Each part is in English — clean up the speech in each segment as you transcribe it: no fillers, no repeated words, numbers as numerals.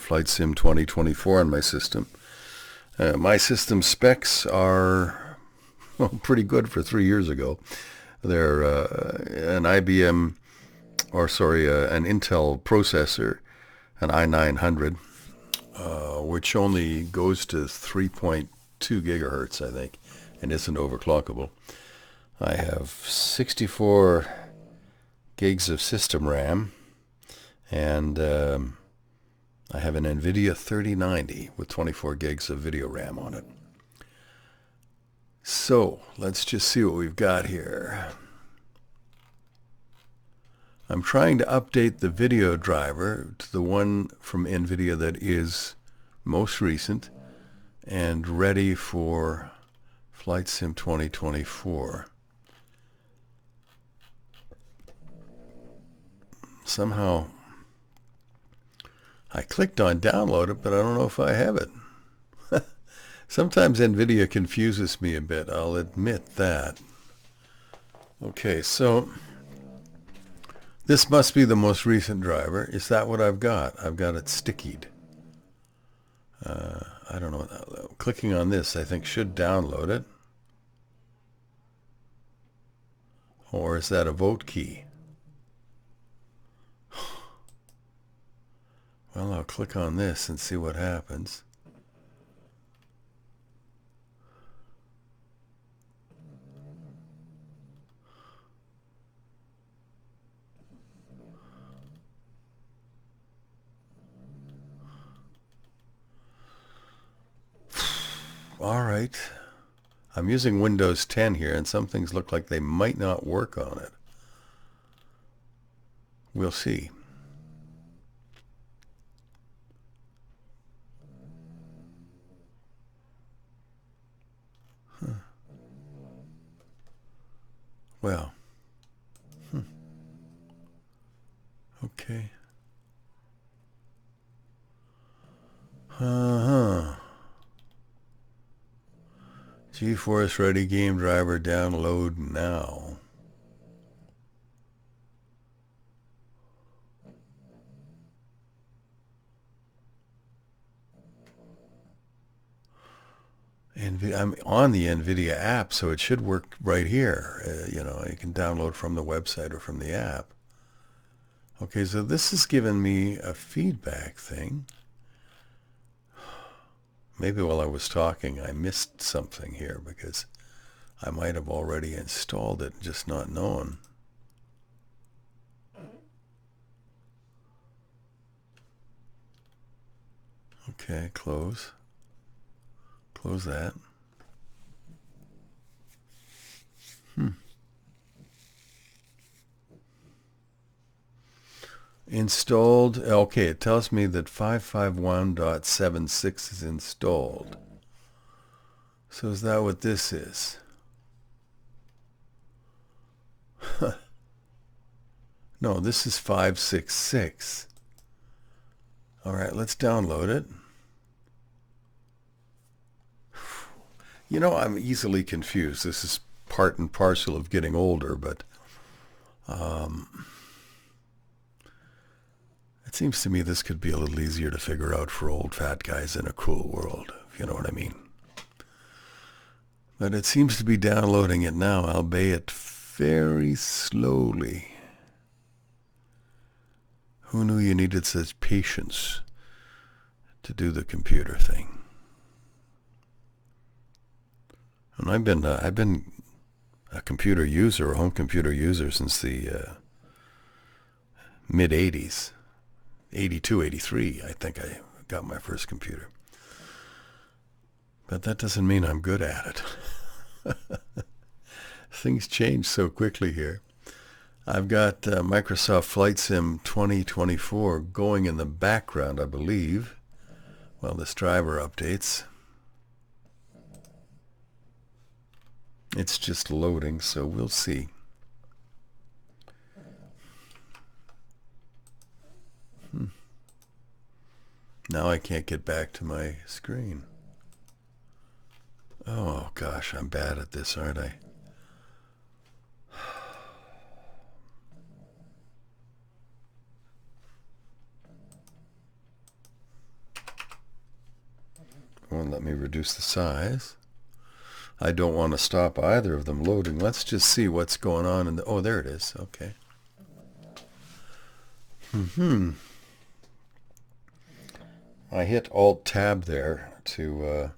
Flight Sim 2024 on my system. My system specs are pretty good for 3 years ago. They're an IBM, an Intel processor, an i900, which only goes to 3.2 gigahertz, I think, and isn't overclockable. I have 64 gigs of system RAM, and I have an Nvidia 3090 with 24 gigs of video RAM on it. So let's just see what we've got here. I'm trying to update the video driver to the one from Nvidia that is most recent and ready for Flight Sim 2024. Somehow I clicked on download it, but I don't know if I have it. Sometimes Nvidia confuses me a bit, I'll admit that. Okay, so this must be the most recent driver. Is that what I've got? I've got it stickied. I don't know. Clicking on this, I think, should download it. Or is that a vote key? Well, I'll click on this and see what happens. All right. I'm using Windows 10 here, and some things look like they might not work on it. We'll see. Huh. Well. Okay. GeForce Ready Game Driver download now. I'm on the Nvidia app, so it should work right here. You can download from the website or from the app. Okay, so this has given me a feedback thing. Maybe while I was talking, I missed something here because I might have already installed it, just not known. Okay, close. Close that. Installed. Okay, it tells me that 551.76 is installed. So is that what this is? No, this is 566. All right, let's download it. I'm easily confused. This is part and parcel of getting older, but it seems to me this could be a little easier to figure out for old fat guys in a cruel world, if you know what I mean. But it seems to be downloading it now, albeit very slowly. Who knew you needed such patience to do the computer thing? And I've been a computer user, a home computer user, since the mid-'80s. 82, 83, I think I got my first computer. But that doesn't mean I'm good at it. Things change so quickly here. I've got Microsoft Flight Sim 2024 going in the background, I believe, while this driver updates. It's just loading, so we'll see. Now I can't get back to my screen. Oh gosh, I'm bad at this, aren't I? let me reduce the size. I don't want to stop either of them loading. Let's just see what's going on in the... Oh, there it is. Okay. I hit Alt-Tab there to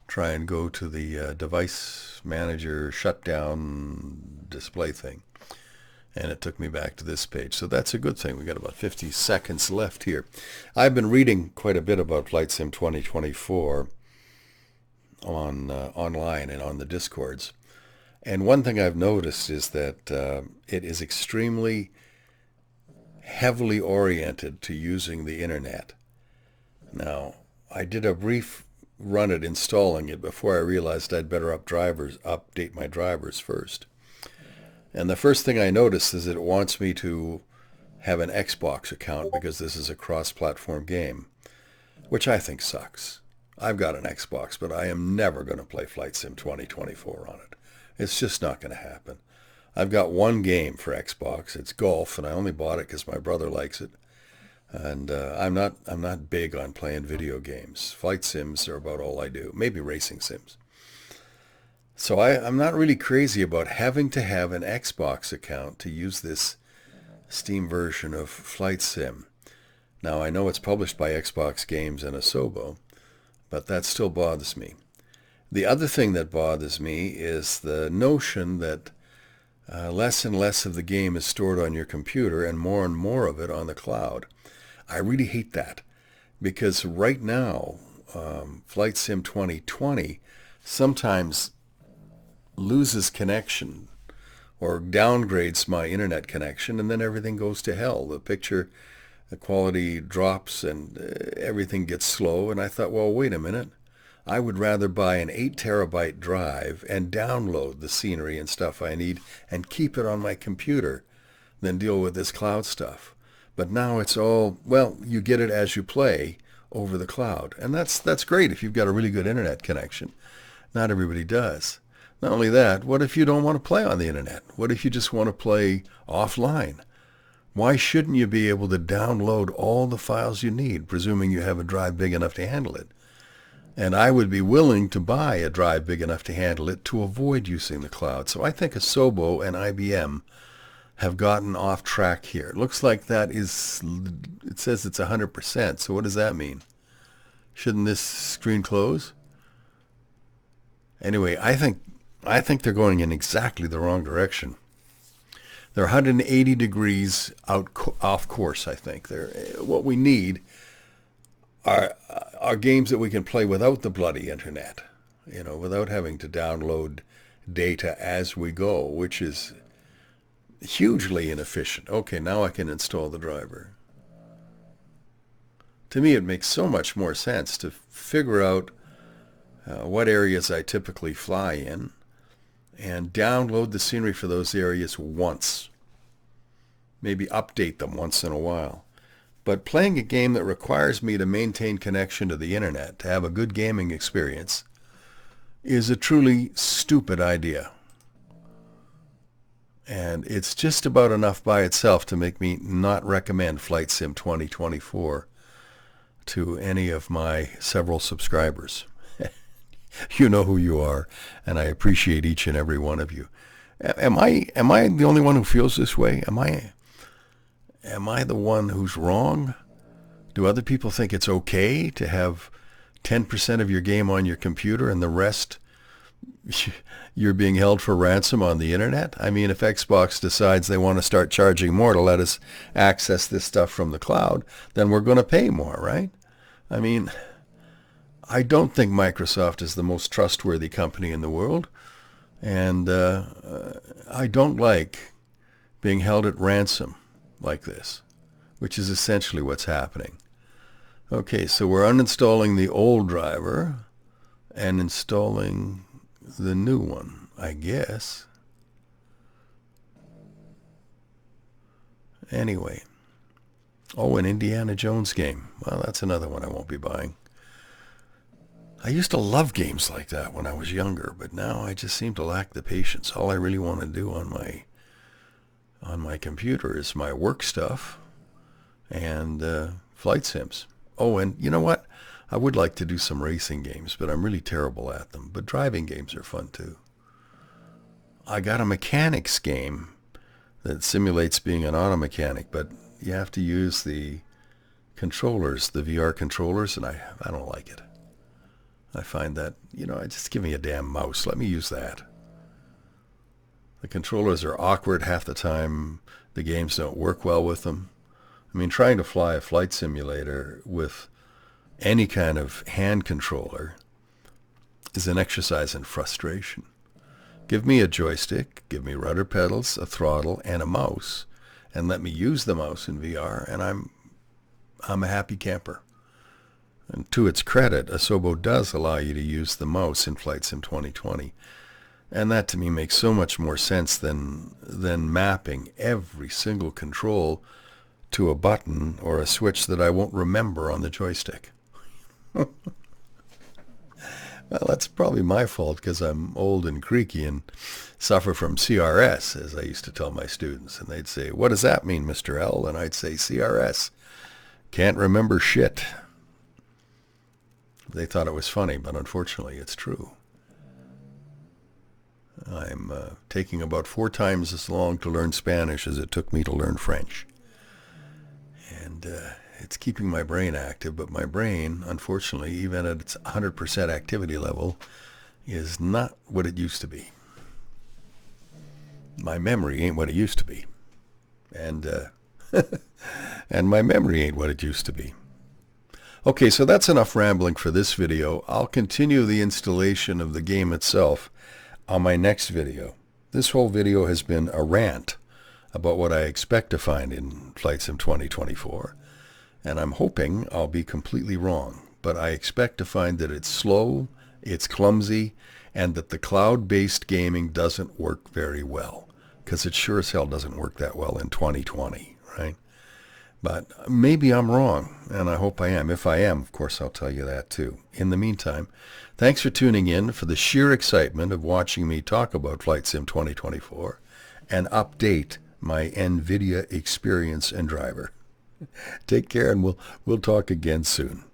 try and go to the device manager shutdown display thing. And it took me back to this page. So that's a good thing. We got about 50 seconds left here. I've been reading quite a bit about Flight Sim 2024 on online and on the Discords. And one thing I've noticed is that it is extremely heavily oriented to using the internet. Now, I did a brief run at installing it before I realized I'd better update my drivers first. And the first thing I noticed is that it wants me to have an Xbox account because this is a cross-platform game, which I think sucks. I've got an Xbox, but I am never going to play Flight Sim 2024 on it. It's just not going to happen. I've got one game for Xbox. It's golf, and I only bought it because my brother likes it. And I'm not big on playing video games. Flight sims are about all I do. Maybe racing sims. So I'm not really crazy about having to have an Xbox account to use this Steam version of Flight Sim. Now, I know it's published by Xbox Games and Asobo, but that still bothers me. The other thing that bothers me is the notion that less and less of the game is stored on your computer and more of it on the cloud. I really hate that because right now, Flight Sim 2020 sometimes loses connection or downgrades my internet connection, and then everything goes to hell. The quality drops and everything gets slow. And I thought, well, wait a minute. I would rather buy an 8 terabyte drive and download the scenery and stuff I need and keep it on my computer than deal with this cloud stuff. But now it's all, well, you get it as you play over the cloud. And that's great if you've got a really good internet connection. Not everybody does. Not only that, what if you don't want to play on the internet? What if you just want to play offline? Why shouldn't you be able to download all the files you need, presuming you have a drive big enough to handle it? And I would be willing to buy a drive big enough to handle it to avoid using the cloud. So I think Asobo and IBM have gotten off track here. It looks like it says it's 100%. So what does that mean? Shouldn't this screen close? Anyway, I think they're going in exactly the wrong direction. They're 180 degrees off course, I think. What we need are games that we can play without the bloody internet, without having to download data as we go, which is hugely inefficient. Okay, now I can install the driver. To me, it makes so much more sense to figure out what areas I typically fly in and download the scenery for those areas once. Maybe update them once in a while. But playing a game that requires me to maintain connection to the internet to have a good gaming experience is a truly stupid idea. And it's just about enough by itself to make me not recommend Flight Sim 2024 to any of my several subscribers. You know who you are, and I appreciate each and every one of you. Am I the only one who feels this way? Am I the one who's wrong? Do other people think it's okay to have 10% of your game on your computer and the rest you're being held for ransom on the internet? I mean, if Xbox decides they want to start charging more to let us access this stuff from the cloud, then we're going to pay more, right? I mean, I don't think Microsoft is the most trustworthy company in the world, and I don't like being held at ransom like this, which is essentially what's happening. Okay, so we're uninstalling the old driver and installing the new one, I guess. Anyway. Oh, an Indiana Jones game. Well, that's another one I won't be buying. I used to love games like that when I was younger, but now I just seem to lack the patience. All I really want to do on my computer is my work stuff and flight sims. Oh, and you know what? I would like to do some racing games, but I'm really terrible at them. But driving games are fun too. I got a mechanics game that simulates being an auto mechanic, but you have to use the controllers, the VR controllers, and I don't like it. I find that, just give me a damn mouse. Let me use that. The controllers are awkward half the time. The games don't work well with them. I mean, trying to fly a flight simulator with any kind of hand controller is an exercise in frustration. Give me a joystick, give me rudder pedals, a throttle, and a mouse, and let me use the mouse in VR, and I'm a happy camper. And to its credit, Asobo does allow you to use the mouse in Flight Sim 2020. And that to me makes so much more sense than mapping every single control to a button or a switch that I won't remember on the joystick. Well, that's probably my fault because I'm old and creaky and suffer from CRS, as I used to tell my students. And they'd say, "What does that mean, Mr. L?" And I'd say, "CRS. Can't remember shit." They thought it was funny, but unfortunately it's true. I'm taking about 4 times as long to learn Spanish as it took me to learn French. And it's keeping my brain active, but my brain, unfortunately, even at its 100% activity level, is not what it used to be. My memory ain't what it used to be. And and my memory ain't what it used to be. Okay, so that's enough rambling for this video. I'll continue the installation of the game itself on my next video. This whole video has been a rant about what I expect to find in Flight Sim 2024. And I'm hoping I'll be completely wrong, but I expect to find that it's slow, it's clumsy, and that the cloud-based gaming doesn't work very well, because it sure as hell doesn't work that well in 2020, right? But maybe I'm wrong, and I hope I am. If I am, of course, I'll tell you that too. In the meantime, thanks for tuning in for the sheer excitement of watching me talk about Flight Sim 2024 and update my Nvidia experience and driver. Take care, and we'll talk again soon.